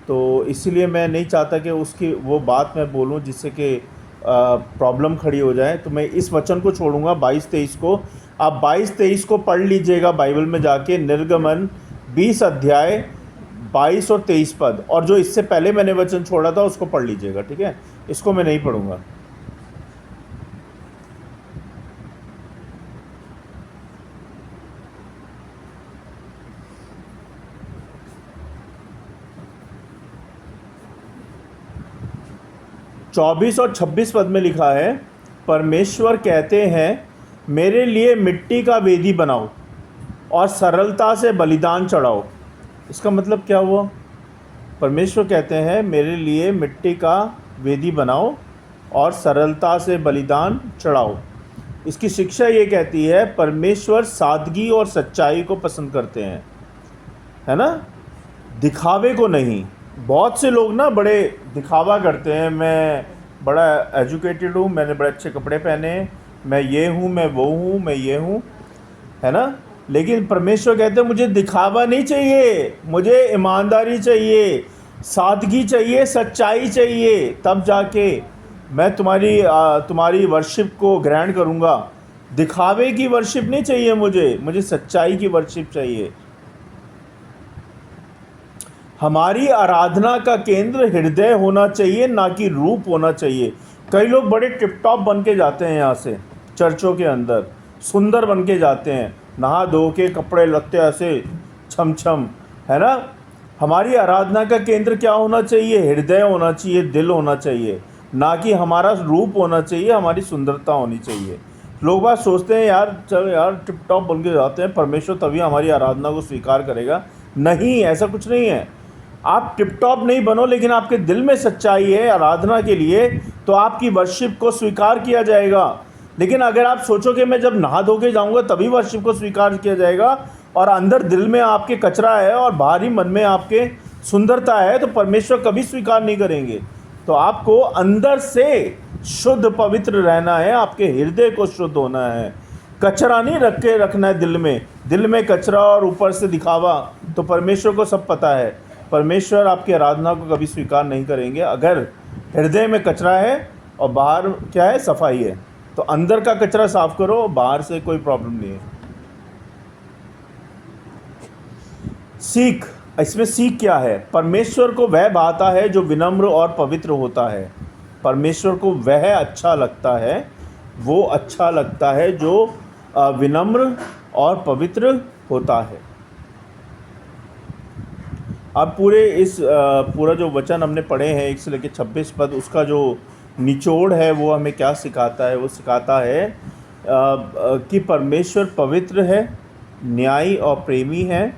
तो इसीलिए मैं नहीं चाहता कि उसकी वो बात मैं बोलूँ जिससे कि प्रॉब्लम खड़ी हो जाए। तो मैं इस वचन को छोड़ूंगा, 22-23 को। आप 22-23 को पढ़ लीजिएगा बाइबल में जाके, निर्गमन 20 अध्याय 22 और 23 पद, और जो इससे पहले मैंने वचन छोड़ा था उसको पढ़ लीजिएगा, ठीक है। इसको मैं नहीं पढ़ूंगा। चौबीस और 26 पद में लिखा है, परमेश्वर कहते हैं मेरे लिए मिट्टी का वेदी बनाओ और सरलता से बलिदान चढ़ाओ। इसका मतलब क्या हुआ? परमेश्वर कहते हैं मेरे लिए मिट्टी का वेदी बनाओ और सरलता से बलिदान चढ़ाओ। इसकी शिक्षा ये कहती है, परमेश्वर सादगी और सच्चाई को पसंद करते हैं, है ना, दिखावे को नहीं। बहुत से लोग ना बड़े दिखावा करते हैं, मैं बड़ा एजुकेटेड हूँ, मैंने बड़े अच्छे कपड़े पहने हैं, मैं ये हूँ, मैं वो हूँ, मैं ये हूँ, है ना। लेकिन परमेश्वर कहते हैं मुझे दिखावा नहीं चाहिए, मुझे ईमानदारी चाहिए, सादगी चाहिए, सच्चाई चाहिए, तब जाके मैं तुम्हारी वर्शिप को ग्रहण करूँगा। दिखावे की वर्शिप नहीं चाहिए मुझे सच्चाई की वर्शिप चाहिए। हमारी आराधना का केंद्र हृदय होना चाहिए, ना कि रूप होना चाहिए। कई लोग बड़े टिप-टॉप बन के जाते हैं यहाँ से, चर्चों के अंदर सुंदर बन के जाते हैं, नहा धो के कपड़े लत्ते ऐसे छम छम, है ना। हमारी आराधना का केंद्र क्या होना चाहिए? हृदय होना चाहिए, दिल होना चाहिए, ना कि हमारा रूप होना चाहिए, हमारी सुंदरता होनी चाहिए। लोग बात सोचते हैं यार चल यार टिप-टॉप बन के जाते हैं, परमेश्वर तभी हमारी आराधना को स्वीकार करेगा। नहीं, ऐसा कुछ नहीं है। आप टिप-टॉप नहीं बनो, लेकिन आपके दिल में सच्चाई है आराधना के लिए, तो आपकी वर्शिप को स्वीकार किया जाएगा। लेकिन अगर आप सोचो कि मैं जब नहा धो के जाऊँगा तभी वर्शिप को स्वीकार किया जाएगा, और अंदर दिल में आपके कचरा है और बाहरी मन में आपके सुंदरता है, तो परमेश्वर कभी स्वीकार नहीं करेंगे। तो आपको अंदर से शुद्ध पवित्र रहना है, आपके हृदय को शुद्ध होना है, कचरा नहीं रखना है दिल में कचरा और ऊपर से दिखावा, तो परमेश्वर को सब पता है। परमेश्वर आपकी आराधना को कभी स्वीकार नहीं करेंगे अगर हृदय में कचरा है और बाहर क्या है, सफाई है। तो अंदर का कचरा साफ करो, बाहर से कोई प्रॉब्लम नहीं है। सीख, इसमें सीख क्या है? परमेश्वर को वह भाता है जो विनम्र और पवित्र होता है। परमेश्वर को वह अच्छा लगता है, वो अच्छा लगता है जो विनम्र और पवित्र होता है। अब पूरा जो वचन हमने पढ़े हैं 1 से लेकर 26 पद, उसका जो निचोड़ है वो हमें क्या सिखाता है? वो सिखाता है कि परमेश्वर पवित्र है, न्यायी और प्रेमी है।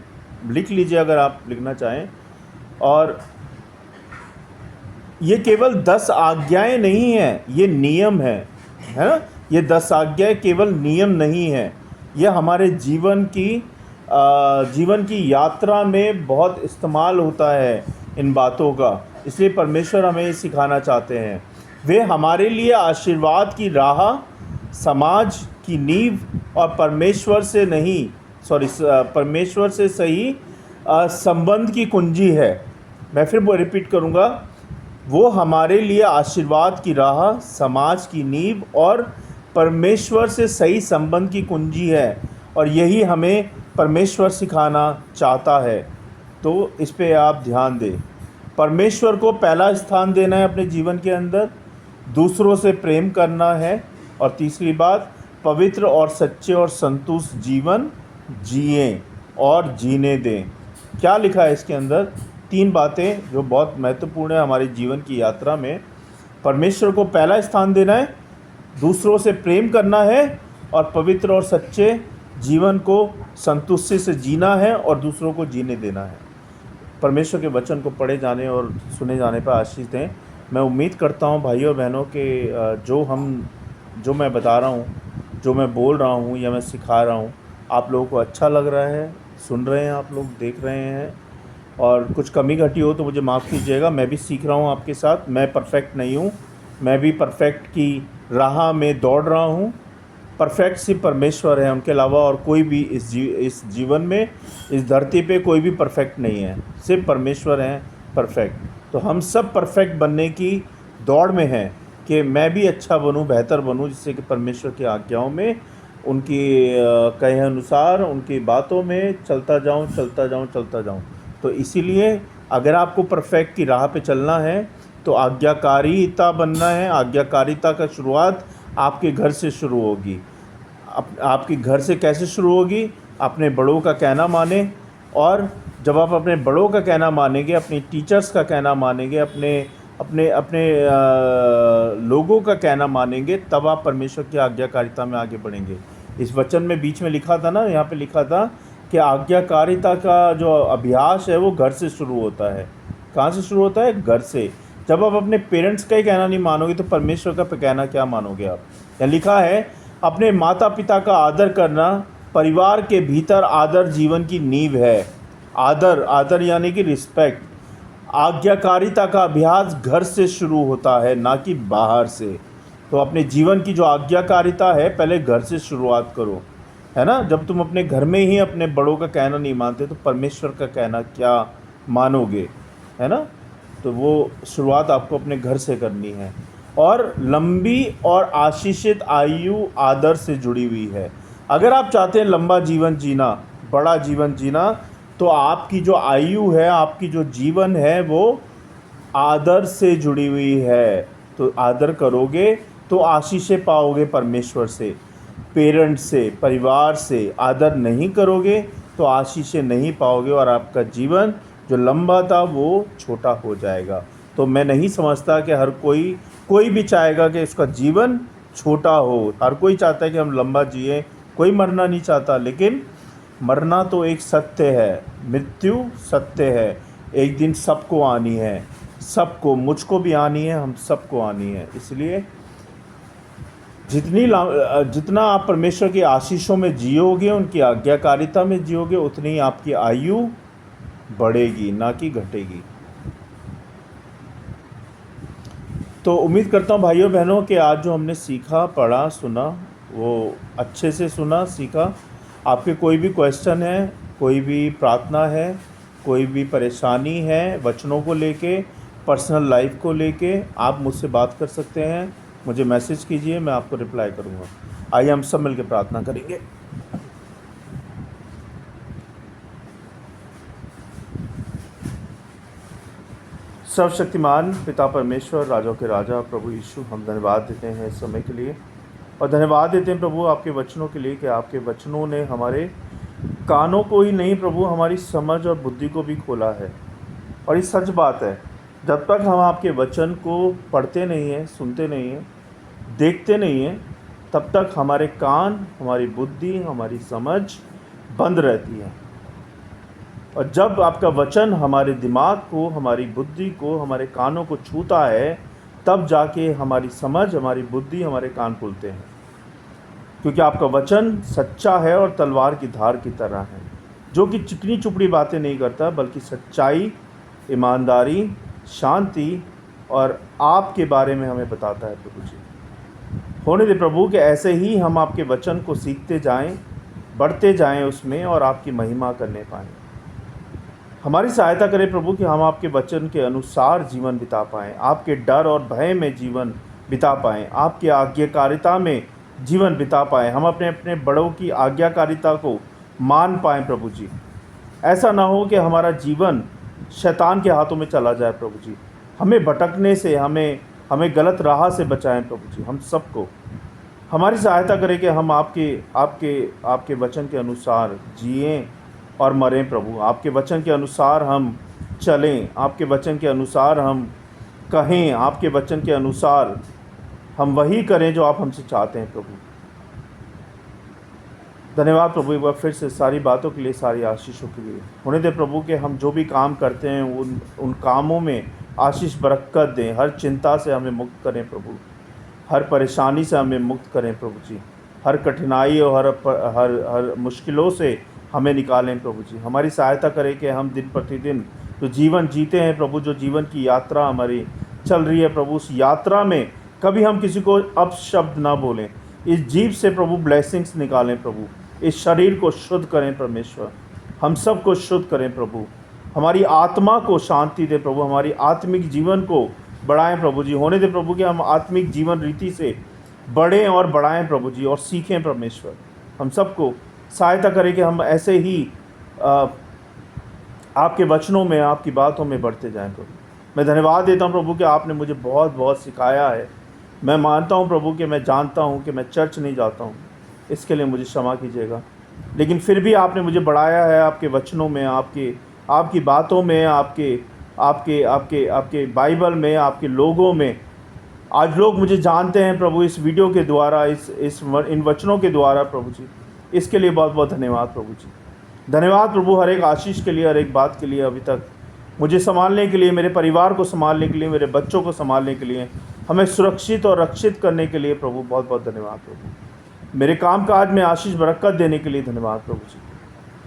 लिख लीजिए अगर आप लिखना चाहें। और ये केवल 10 आज्ञाएं नहीं हैं, ये नियम है ना? ये 10 आज्ञाएं केवल नियम नहीं है, ये हमारे जीवन की यात्रा में बहुत इस्तेमाल होता है इन बातों का। इसलिए परमेश्वर हमें सिखाना चाहते हैं। वे हमारे लिए आशीर्वाद की राह, समाज की नींव और परमेश्वर से सही संबंध की कुंजी है। मैं फिर रिपीट करूँगा, वो हमारे लिए आशीर्वाद की राह, समाज की नींव और परमेश्वर से सही संबंध की कुंजी है, और यही हमें परमेश्वर सिखाना चाहता है। तो इस पे आप ध्यान दें। परमेश्वर को पहला स्थान देना है अपने जीवन के अंदर, दूसरों से प्रेम करना है, और तीसरी बात, पवित्र और सच्चे और संतुष्ट जीवन जिएं और जीने दें। क्या लिखा है इसके अंदर? 3 बातें जो बहुत महत्वपूर्ण है हमारे जीवन की यात्रा में। परमेश्वर को पहला स्थान देना है, दूसरों से प्रेम करना है, और पवित्र और सच्चे जीवन को संतुष्टि से जीना है और दूसरों को जीने देना है। परमेश्वर के वचन को पढ़े जाने और सुने जाने पर आशीष दें। मैं उम्मीद करता हूँ भाइयों और बहनों के जो मैं बता रहा हूँ, जो मैं बोल रहा हूँ या मैं सिखा रहा हूँ, आप लोगों को अच्छा लग रहा है, सुन रहे हैं, आप लोग देख रहे हैं। और कुछ कमी घटी हो तो मुझे माफ़ कीजिएगा। मैं भी सीख रहा हूँ आपके साथ, मैं परफेक्ट नहीं हूँ, मैं भी परफेक्ट की राह में दौड़ रहा हूँ। परफेक्ट सिर्फ परमेश्वर है, उनके अलावा और कोई भी इस जीवन में, इस धरती पे कोई भी परफेक्ट नहीं है, सिर्फ परमेश्वर हैं परफेक्ट। तो हम सब परफेक्ट बनने की दौड़ में हैं कि मैं भी अच्छा बनूं, बेहतर बनूं, जिससे कि परमेश्वर की आज्ञाओं में, उनकी कहे अनुसार, उनकी बातों में चलता जाऊं। तो इसीलिए अगर आपको परफेक्ट की राह पे चलना है तो आज्ञाकारिता बनना है। आज्ञाकारिता का शुरुआत आपके घर से शुरू होगी। आपके घर से कैसे शुरू होगी? अपने बड़ों का कहना माने, और जब आप अपने बड़ों का कहना मानेंगे, अपने टीचर्स का कहना मानेंगे, अपने लोगों का कहना मानेंगे, तब आप परमेश्वर की आज्ञाकारिता में आगे बढ़ेंगे। इस वचन में बीच में लिखा था ना, यहाँ पे लिखा था कि आज्ञाकारिता का जो अभ्यास है वो घर से शुरू होता है। कहाँ से शुरू होता है? घर से। जब आप अपने पेरेंट्स का ही कहना नहीं मानोगे तो परमेश्वर का कहना क्या मानोगे आप? यहाँ लिखा है, अपने माता पिता का आदर करना, परिवार के भीतर आदर जीवन की नींव है। आदर यानी कि रिस्पेक्ट। आज्ञाकारिता का अभ्यास घर से शुरू होता है, ना कि बाहर से। तो अपने जीवन की जो आज्ञाकारिता है, पहले घर से शुरुआत करो, है ना? जब तुम अपने घर में ही अपने बड़ों का कहना नहीं मानते तो परमेश्वर का कहना क्या मानोगे, है ना? तो वो शुरुआत आपको अपने घर से करनी है। और लंबी और आशीषित आयु आदर से जुड़ी हुई है। अगर आप चाहते हैं लंबा जीवन जीना, बड़ा जीवन जीना, तो आपकी जो आयु है, आपकी जो जीवन है, वो आदर से जुड़ी हुई है। तो आदर करोगे तो आशीषें पाओगे परमेश्वर से, पेरेंट्स से, परिवार से। आदर नहीं करोगे तो आशीषें नहीं पाओगे, और आपका जीवन जो लंबा था वो छोटा हो जाएगा। तो मैं नहीं समझता कि हर कोई भी चाहेगा कि उसका जीवन छोटा हो। हर कोई चाहता है कि हम लंबा जिए, कोई मरना नहीं चाहता। लेकिन मरना तो एक सत्य है, मृत्यु सत्य है, एक दिन सबको आनी है, सबको, मुझको भी आनी है, हम सबको आनी है। इसलिए जितना आप परमेश्वर की आशीषों में जियोगे, उनकी आज्ञाकारिता में जियोगे, उतनी ही आपकी आयु बढ़ेगी, ना कि घटेगी। तो उम्मीद करता हूँ भाइयों बहनों कि आज जो हमने सीखा, पढ़ा, सुना, वो अच्छे से सुना, सीखा। आपके कोई भी क्वेश्चन है, कोई भी प्रार्थना है, कोई भी परेशानी है वचनों को लेके, पर्सनल लाइफ को लेके, आप मुझसे बात कर सकते हैं। मुझे मैसेज कीजिए, मैं आपको रिप्लाई करूँगा। आइए हम सब मिलकर प्रार्थना करेंगे। सर्वशक्तिमान पिता परमेश्वर, राजाओं के राजा प्रभु यीशु, हम धन्यवाद देते हैं इस समय के लिए और धन्यवाद देते हैं प्रभु आपके वचनों के लिए कि आपके वचनों ने हमारे कानों को ही नहीं प्रभु, हमारी समझ और बुद्धि को भी खोला है। और ये सच बात है, जब तक हम आपके वचन को पढ़ते नहीं हैं, सुनते नहीं हैं, देखते नहीं हैं, तब तक हमारे कान, हमारी बुद्धि, हमारी समझ बंद रहती है। और जब आपका वचन हमारे दिमाग को, हमारी बुद्धि को, हमारे कानों को छूता है, तब जाके हमारी समझ, हमारी बुद्धि, हमारे कान खुलते हैं। क्योंकि आपका वचन सच्चा है और तलवार की धार की तरह है, जो कि चिकनी चुपड़ी बातें नहीं करता, बल्कि सच्चाई, ईमानदारी, शांति और आपके बारे में हमें बताता है। प्रभु जी, होने दे प्रभु कि ऐसे ही हम आपके वचन को सीखते जाएं, बढ़ते जाएं उसमें और आपकी महिमा करने पाएँ। हमारी सहायता करें प्रभु कि हम आपके वचन के अनुसार जीवन बिता पाएँ, आपके डर और भय में जीवन बिता पाएँ, आपके आज्ञाकारिता में जीवन बिता पाएँ, हम अपने अपने बड़ों की आज्ञाकारिता को मान पाएँ। प्रभु जी, ऐसा ना हो कि हमारा जीवन शैतान के हाथों में चला जाए। प्रभु जी, हमें भटकने से, हमें गलत राह से बचाएं। प्रभु जी, हम सबको हमारी सहायता करें कि हम आपके वचन के अनुसार जिएं और मरें। प्रभु, आपके वचन के अनुसार हम चलें, आपके वचन के अनुसार हम कहें, आपके वचन के अनुसार हम वही करें जो आप हमसे चाहते हैं। प्रभु, धन्यवाद प्रभु एक बार फिर से सारी बातों के लिए, सारी आशीषों के लिए। होने दे प्रभु कि हम जो भी काम करते हैं उन कामों में आशीष बरकत दें। हर चिंता से हमें मुक्त करें प्रभु, हर परेशानी से हमें मुक्त करें प्रभु जी, हर कठिनाई और हर मुश्किलों से हमें निकालें प्रभु जी। हमारी सहायता करें कि हम दिन प्रतिदिन जो जीवन जीते हैं प्रभु, जो जीवन की यात्रा हमारी चल रही है प्रभु, उस यात्रा में कभी हम किसी को अपशब्द ना बोलें। इस जीव से प्रभु ब्लेसिंग्स निकालें प्रभु, इस शरीर को शुद्ध करें परमेश्वर, हम सब को शुद्ध करें प्रभु, हमारी आत्मा को शांति दे प्रभु, हमारी आत्मिक जीवन को बढ़ाएं प्रभु जी। होने दे प्रभु कि हम आत्मिक जीवन रीति से बढ़ें और बढ़ाएं प्रभु जी और सीखें परमेश्वर। हम सबको सहायता करें कि हम ऐसे ही आपके वचनों में, आपकी बातों में बढ़ते जाएं प्रभु। मैं धन्यवाद देता हूं प्रभु कि आपने मुझे बहुत बहुत सिखाया है। मैं मानता हूं प्रभु कि मैं जानता हूं कि मैं चर्च नहीं जाता हूं, इसके लिए मुझे क्षमा कीजिएगा, लेकिन फिर भी आपने मुझे बढ़ाया है आपके वचनों में, आपकी बातों में, आपके बाइबल में, आपके लोगों में। आज लोग मुझे जानते हैं प्रभु इस वीडियो के द्वारा, इन वचनों के द्वारा प्रभु जी। इसके लिए बहुत बहुत धन्यवाद प्रभु जी। धन्यवाद प्रभु हर एक आशीष के लिए, हर एक बात के लिए, अभी तक मुझे संभालने के लिए, मेरे परिवार को संभालने के लिए, मेरे बच्चों को संभालने के लिए, हमें सुरक्षित और रक्षित करने के लिए प्रभु बहुत बहुत धन्यवाद प्रभु। मेरे कामकाज में आशीष बरकत देने के लिए धन्यवाद प्रभु जी,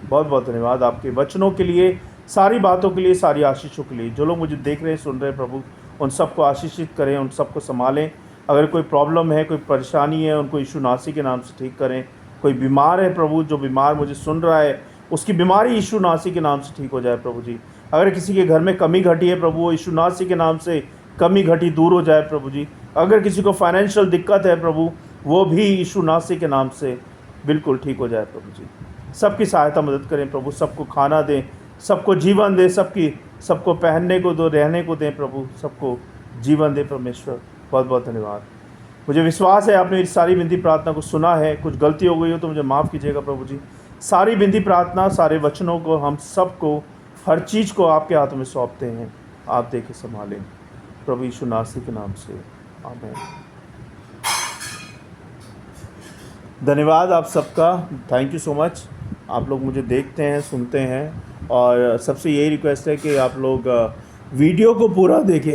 बहुत बहुत धन्यवाद आपके वचनों के लिए, सारी बातों के लिए, सारी आशीषों के लिए। जो लोग मुझे देख रहे हैं, सुन रहे हैं प्रभु, उन सबको आशीषित करें, उन सबको संभालें। अगर कोई प्रॉब्लम है, कोई परेशानी है, उनको यीशु नासी के नाम से ठीक करें। कोई बीमार है प्रभु, जो बीमार मुझे सुन रहा है, उसकी बीमारी यीशु नासी के नाम से ठीक हो जाए प्रभु जी। अगर किसी के घर में कमी घटी है प्रभु, वो यीशु नासी के नाम से कमी घटी दूर हो जाए प्रभु जी। अगर किसी को फाइनेंशियल दिक्कत है प्रभु, वो भी यीशु नासी के नाम से बिल्कुल ठीक हो जाए प्रभु जी। सबकी सहायता मदद करें प्रभु, सबको खाना दें, सबको जीवन दें, सबको पहनने को दो, रहने को दें प्रभु, सबको जीवन दें परमेश्वर। बहुत बहुत धन्यवाद। मुझे विश्वास है आपने मेरी सारी विनती प्रार्थना को सुना है। कुछ गलती हो गई हो तो मुझे माफ़ कीजिएगा प्रभु जी। सारी विनती प्रार्थना, सारे वचनों को, हम सबको, हर चीज़ को आपके हाथों में सौंपते हैं। आप देख के संभालें प्रभु यीशु नासी के नाम से, आमीन। धन्यवाद आप सबका, थैंक यू सो मच। आप लोग मुझे देखते हैं, सुनते हैं, और सबसे यही रिक्वेस्ट है कि आप लोग वीडियो को पूरा देखें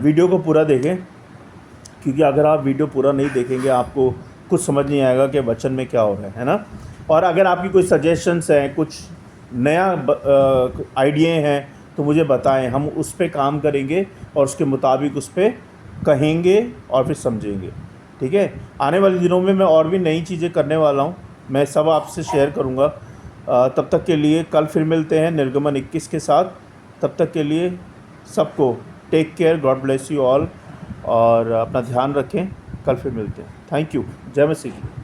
वीडियो को पूरा देखें, क्योंकि अगर आप वीडियो पूरा नहीं देखेंगे आपको कुछ समझ नहीं आएगा कि वचन में क्या हो रहा है ना। और अगर आपकी कोई सजेशंस हैं, कुछ नया आइडिया हैं, तो मुझे बताएं, हम उस पर काम करेंगे और उसके मुताबिक उस पर कहेंगे और फिर समझेंगे, ठीक है। आने वाले दिनों में मैं और भी नई चीज़ें करने वाला हूँ, मैं सब आपसे शेयर करूँगा। तब तक के लिए कल फिर मिलते हैं निर्गमन 21 के साथ। तब तक के लिए सबको take care, God bless you all, और अपना ध्यान रखें। कल फिर मिलते हैं। Thank you. जय मसीह की।